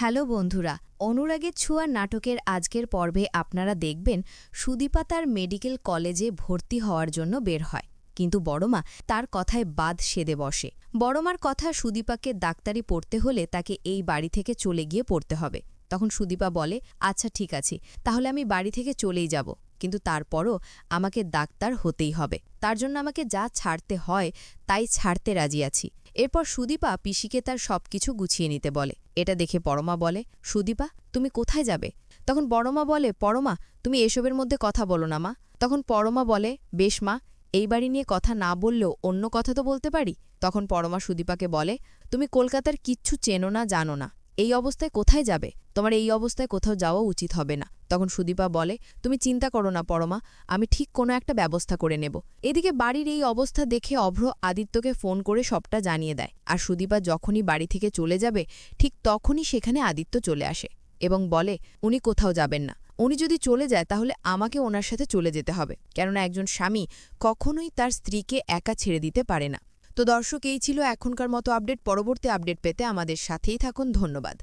Hello বন্ধুরা, অনুরাগের ছোঁয়া নাটকের আজকের পর্বে আপনারা দেখবেন সুদীপা তার মেডিকেল কলেজে ভর্তি হওয়ার জন্য বের হয়। কিন্তু বড়মা তার কথায় বাদ সেধে বসে। বড়মার কথা, সুদীপাকে ডাক্তারি পড়তে হলে তাকে এই বাড়ি থেকে চলে গিয়ে পড়তে হবে। তখন সুদীপা বলে, আচ্ছা ঠিক আছে, তাহলে আমি বাড়ি থেকে চলেই যাব, কিন্তু তারপরও আমাকে ডাক্তার হতেই হবে। তার জন্য আমাকে যা ছাড়তে হয় তাই ছাড়তে রাজি আছি। এরপর সুদীপা পিসিকে তার সবকিছু গুছিয়ে নিতে বলে। এটা দেখে পরমা বলে, সুদীপা তুমি কোথায় যাবে? তখন বড়মা বলে, পরমা তুমি এসবের মধ্যে কথা বলো না মা। তখন পরমা বলে, বেশ মা, এই বাড়ি নিয়ে কথা না বললেও অন্য কথা তো বলতে পারি। তখন পরমা সুদীপাকে বলে, তুমি কলকাতার কিচ্ছু চেনো না, জানো না, এই অবস্থায় কোথায় যাবে? তোমার এই অবস্থায় কোথাও যাওয়া উচিত হবে না। তখন সুদীপা বলে, তুমি চিন্তা করো না পরমা, আমি ঠিক কোনো একটা ব্যবস্থা করে নেব। এদিকে বাড়ির এই অবস্থা দেখে অভ্র আদিত্যকে ফোন করে সবটা জানিয়ে দেয়। আর সুদীপা যখনই বাড়ি থেকে চলে যাবে ঠিক তখনই সেখানে আদিত্য চলে আসে এবং বলে, উনি কোথাও যাবেন না। উনি যদি চলে যায় তাহলে আমাকে ওনার সাথে চলে যেতে হবে, কেননা একজন স্বামী কখনোই তার স্ত্রীকে একা ছেড়ে দিতে পারে না। তো দর্শক, এই ছিল এখনকার মতো আপডেট। পরবর্তী আপডেট পেতে আমাদের সাথেই থাকুন। ধন্যবাদ।